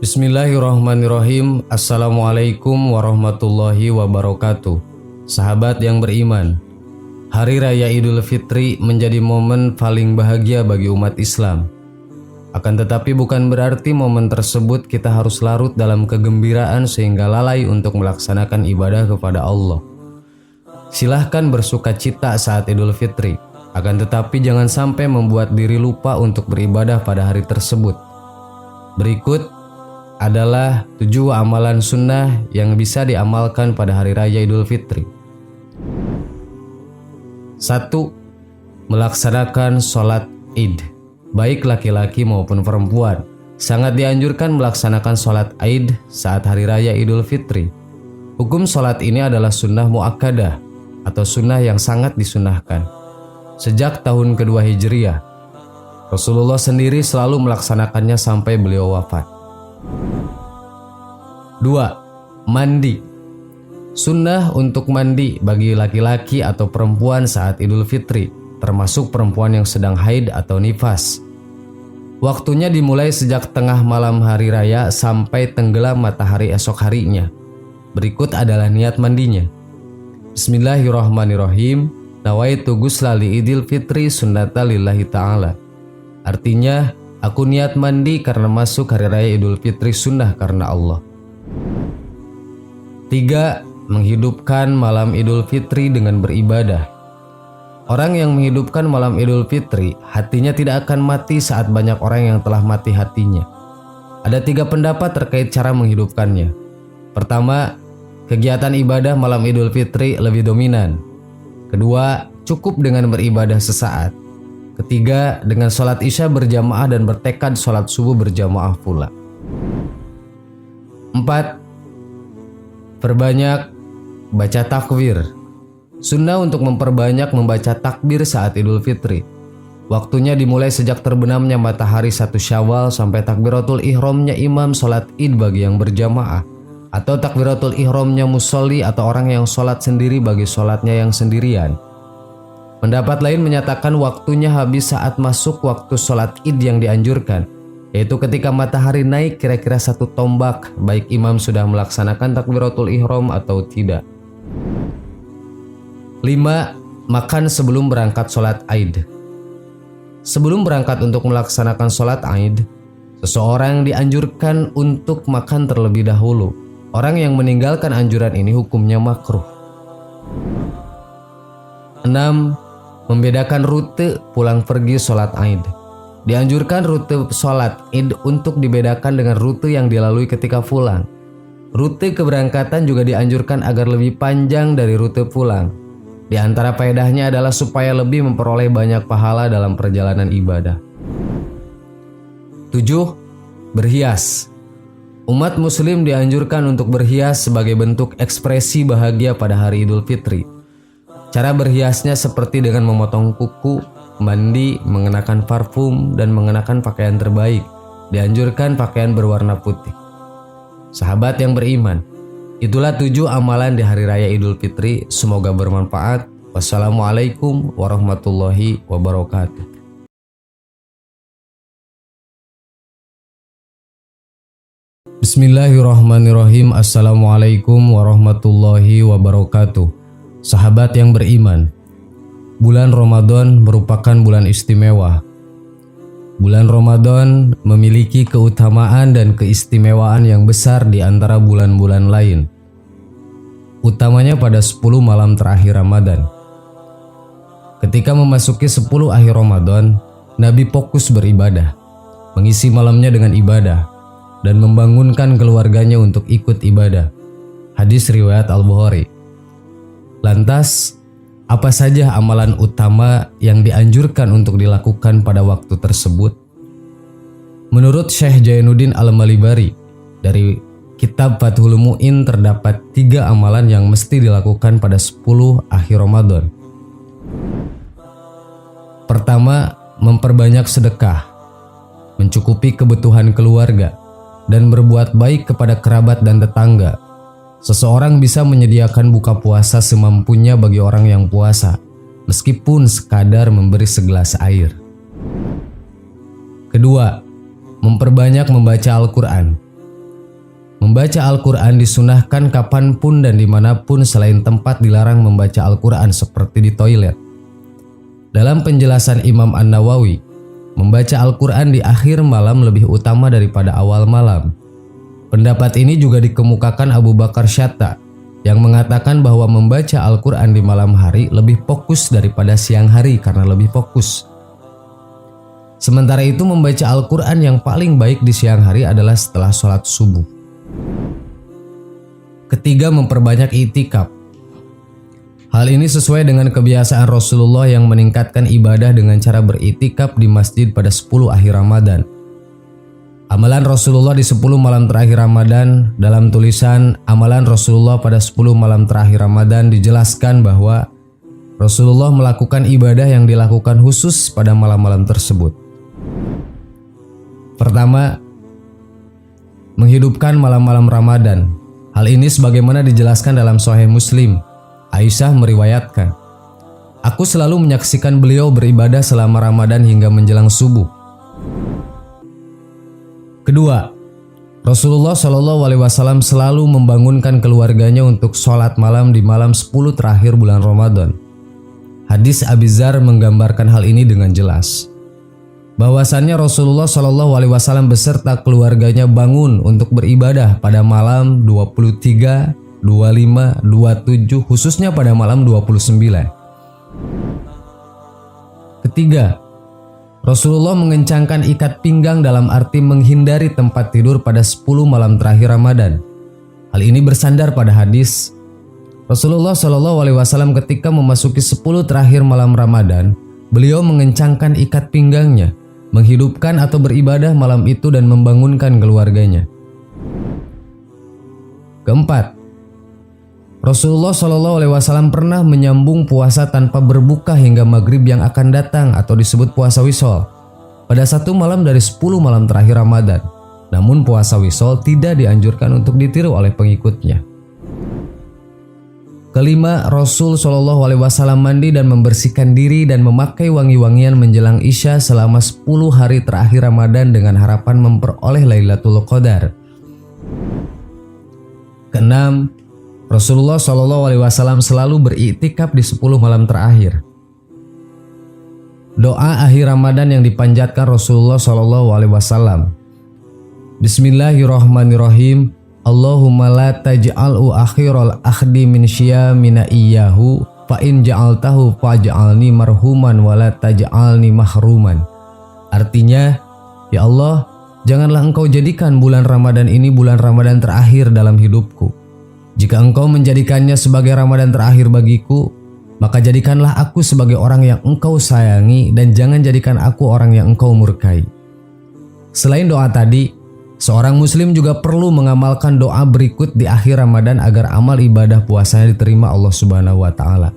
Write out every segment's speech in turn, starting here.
Bismillahirrahmanirrahim. Assalamualaikum warahmatullahi wabarakatuh. Sahabat yang beriman, Hari Raya Idul Fitri menjadi momen paling bahagia bagi umat Islam. Akan tetapi bukan berarti momen tersebut kita harus larut dalam kegembiraan sehingga lalai untuk melaksanakan ibadah kepada Allah. Silahkan bersuka cita saat Idul Fitri, akan tetapi jangan sampai membuat diri lupa untuk beribadah pada hari tersebut. Berikut adalah 7 amalan sunnah yang bisa diamalkan pada Hari Raya Idul Fitri. 1. Melaksanakan sholat Id. Baik laki-laki maupun perempuan sangat dianjurkan melaksanakan sholat Id saat Hari Raya Idul Fitri. Hukum sholat ini adalah sunnah muakkadah atau sunnah yang sangat disunahkan. Sejak tahun kedua Hijriah, Rasulullah sendiri selalu melaksanakannya sampai beliau wafat. 2. Mandi. Sunnah untuk mandi bagi laki-laki atau perempuan saat Idul Fitri, termasuk perempuan yang sedang haid atau nifas. Waktunya dimulai sejak tengah malam hari raya sampai tenggelam matahari esok harinya. Berikut adalah niat mandinya. Bismillahirrahmanirrahim. Nawaitu ghusla li Idul Fitri sunnata lillahi ta'ala. Artinya, aku niat mandi karena masuk Hari Raya Idul Fitri sunnah karena Allah. 3. Menghidupkan malam Idul Fitri dengan beribadah. Orang yang menghidupkan malam Idul Fitri, hatinya tidak akan mati saat banyak orang yang telah mati hatinya. Ada 3 pendapat terkait cara menghidupkannya. Pertama, kegiatan ibadah malam Idul Fitri lebih dominan. Kedua, cukup dengan beribadah sesaat. Ketiga, dengan sholat isya berjamaah dan bertekad sholat subuh berjamaah pula. 4. Perbanyak baca takbir. Sunnah untuk memperbanyak membaca takbir saat Idul Fitri. Waktunya dimulai sejak terbenamnya matahari 1 Syawal sampai takbiratul ihramnya imam sholat id bagi yang berjamaah, atau takbiratul ihramnya musolli atau orang yang sholat sendiri bagi sholatnya yang sendirian. Pendapat lain menyatakan waktunya habis saat masuk waktu sholat id yang dianjurkan, yaitu ketika matahari naik kira-kira 1 tombak, baik imam sudah melaksanakan takbiratul ihram atau tidak. 5. Makan sebelum berangkat sholat Id. Sebelum berangkat untuk melaksanakan sholat Id, seseorang dianjurkan untuk makan terlebih dahulu. Orang yang meninggalkan anjuran ini hukumnya makruh. 6. Membedakan rute pulang pergi sholat Id. Dianjurkan rute sholat Id untuk dibedakan dengan rute yang dilalui ketika pulang. Rute keberangkatan juga dianjurkan agar lebih panjang dari rute pulang. Di antara faedahnya adalah supaya lebih memperoleh banyak pahala dalam perjalanan ibadah. 7. Berhias. Umat muslim dianjurkan untuk berhias sebagai bentuk ekspresi bahagia pada hari Idul Fitri. Cara berhiasnya seperti dengan memotong kuku, mandi, mengenakan parfum, dan mengenakan pakaian terbaik. Dianjurkan pakaian berwarna putih. Sahabat yang beriman, itulah 7 amalan di Hari Raya Idul Fitri. Semoga bermanfaat. Wassalamualaikum warahmatullahi wabarakatuh. Bismillahirrahmanirrahim. Assalamualaikum warahmatullahi wabarakatuh. Sahabat yang beriman, bulan Ramadan merupakan bulan istimewa. Bulan Ramadan memiliki keutamaan dan keistimewaan yang besar di antara bulan-bulan lain. Utamanya pada 10 malam terakhir Ramadan. Ketika memasuki 10 akhir Ramadan, Nabi fokus beribadah, mengisi malamnya dengan ibadah, dan membangunkan keluarganya untuk ikut ibadah. Hadis riwayat Al-Bukhari. Lantas, apa saja amalan utama yang dianjurkan untuk dilakukan pada waktu tersebut? Menurut Syekh Jainuddin Al-Malibari, dari kitab Fathul Mu'in terdapat 3 amalan yang mesti dilakukan pada 10 akhir Ramadan. Pertama, memperbanyak sedekah, mencukupi kebutuhan keluarga, dan berbuat baik kepada kerabat dan tetangga. Seseorang bisa menyediakan buka puasa semampunya bagi orang yang puasa, meskipun sekadar memberi segelas air. Kedua, memperbanyak membaca Al-Quran. Membaca Al-Quran disunahkan kapanpun dan dimanapun selain tempat dilarang membaca Al-Quran seperti di toilet. Dalam penjelasan Imam An-Nawawi, membaca Al-Quran di akhir malam lebih utama daripada awal malam. Pendapat ini juga dikemukakan Abu Bakar Syatta yang mengatakan bahwa membaca Al-Quran di malam hari lebih fokus daripada siang hari karena lebih fokus. Sementara itu membaca Al-Quran yang paling baik di siang hari adalah setelah sholat subuh. Ketiga, memperbanyak i'tikaf. Hal ini sesuai dengan kebiasaan Rasulullah yang meningkatkan ibadah dengan cara beriktikaf di masjid pada 10 akhir Ramadan. Amalan Rasulullah di 10 malam terakhir Ramadan, dalam tulisan Amalan Rasulullah pada 10 malam terakhir Ramadan dijelaskan bahwa Rasulullah melakukan ibadah yang dilakukan khusus pada malam-malam tersebut. Pertama, menghidupkan malam-malam Ramadan. Hal ini sebagaimana dijelaskan dalam Sahih Muslim. Aisyah meriwayatkan, "Aku selalu menyaksikan beliau beribadah selama Ramadan hingga menjelang subuh." Kedua, Rasulullah SAW selalu membangunkan keluarganya untuk sholat malam di malam 10 terakhir bulan Ramadan. Hadis Abi Dzar menggambarkan hal ini dengan jelas. Bahwasannya Rasulullah SAW beserta keluarganya bangun untuk beribadah pada malam 23, 25, 27, khususnya pada malam 29. Ketiga, Rasulullah mengencangkan ikat pinggang dalam arti menghindari tempat tidur pada 10 malam terakhir Ramadan. Hal ini bersandar pada hadis Rasulullah SAW ketika memasuki 10 terakhir malam Ramadan, beliau mengencangkan ikat pinggangnya, menghidupkan atau beribadah malam itu dan membangunkan keluarganya. Keempat, Rasulullah SAW pernah menyambung puasa tanpa berbuka hingga maghrib yang akan datang atau disebut puasa wisol pada 1 malam dari 10 malam terakhir Ramadan. Namun puasa wisol tidak dianjurkan untuk ditiru oleh pengikutnya. Kelima, Rasul SAW mandi dan membersihkan diri dan memakai wangi-wangian menjelang Isya selama 10 hari terakhir Ramadan dengan harapan memperoleh Lailatul Qadar. Keenam, Rasulullah SAW selalu beriktikaf di 10 malam terakhir. Doa akhir Ramadan yang dipanjatkan Rasulullah SAW. Bismillahirrahmanirrahim. Allahumma la taj'al'u akhiral akhdi min syiyamina iyyahu fa in ja'altahu faj'alni marhuman wa la taj'alni mahruman. Artinya, ya Allah, janganlah engkau jadikan bulan Ramadan ini bulan Ramadan terakhir dalam hidupku. Jika engkau menjadikannya sebagai Ramadan terakhir bagiku, maka jadikanlah aku sebagai orang yang engkau sayangi dan jangan jadikan aku orang yang engkau murkai. Selain doa tadi, seorang muslim juga perlu mengamalkan doa berikut di akhir Ramadan agar amal ibadah puasanya diterima Allah Subhanahu wa taala.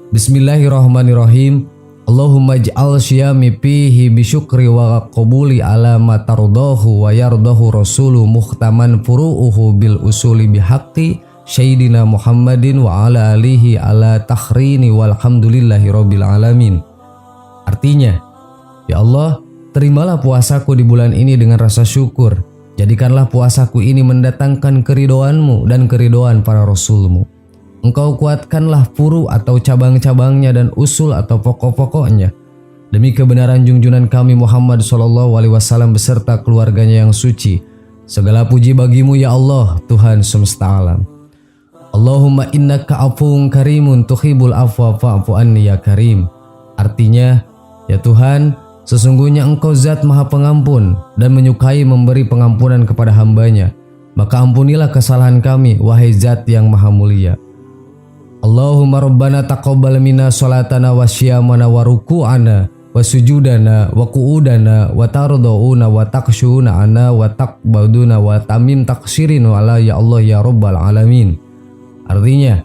Bismillahirrahmanirrahim. Allahumma ij'al syiyami fihi bisyukri wa qabuli ala ma tardahu wa yardahu rasulu muhtaman furu'uhu bil usuli bihaqqi Sayyidina Muhammadin wa ala alihi ala takhrini walhamdulillahi rabbil alamin. Artinya, ya Allah, terimalah puasaku di bulan ini dengan rasa syukur. Jadikanlah puasaku ini mendatangkan keridhoanmu dan keridhoan para rasulmu. Engkau kuatkanlah furu atau cabang-cabangnya dan usul atau pokok-pokoknya. Demi kebenaran junjungan kami Muhammad SAW beserta keluarganya yang suci. Segala puji bagimu ya Allah, Tuhan semesta alam. Allahumma innaka afuwun karimun tuhibbul afwa fa'fu anni ya karim. Artinya, ya Tuhan, sesungguhnya engkau zat maha pengampun dan menyukai memberi pengampunan kepada hambanya. Maka ampunilah kesalahan kami, wahai zat yang maha mulia. Allahumma rabbana taqabbal minna salatana wa syiyamana wa ruku'ana wa sujudana wa qu'udana wa tardauna wa taqshuna ana wa taqbaduna wa tamim taqsirin ala ya Allah ya rabbal alamin. Artinya,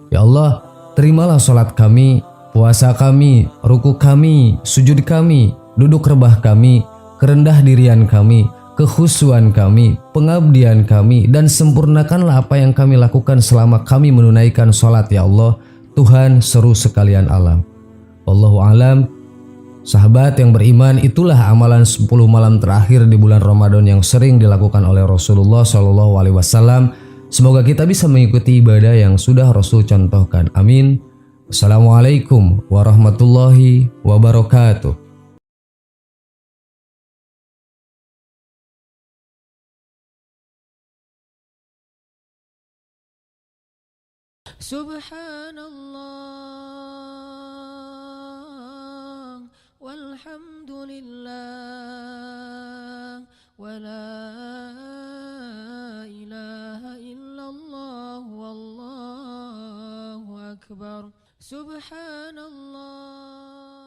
ya Allah, terimalah salat kami, puasa kami, ruku kami, sujud kami, duduk rebah kami, kerendah dirian kami, kekhusyuan kami, pengabdian kami, dan sempurnakanlah apa yang kami lakukan selama kami menunaikan sholat ya Allah, Tuhan seru sekalian alam. Wallahu alam. Sahabat yang beriman, itulah amalan 10 malam terakhir di bulan Ramadan yang sering dilakukan oleh Rasulullah SAW. Semoga kita bisa mengikuti ibadah yang sudah Rasul contohkan. Amin. Assalamualaikum warahmatullahi wabarakatuh. Subhanallah walhamdulillah wa la ilaha illallah wallahu akbar. Subhanallah.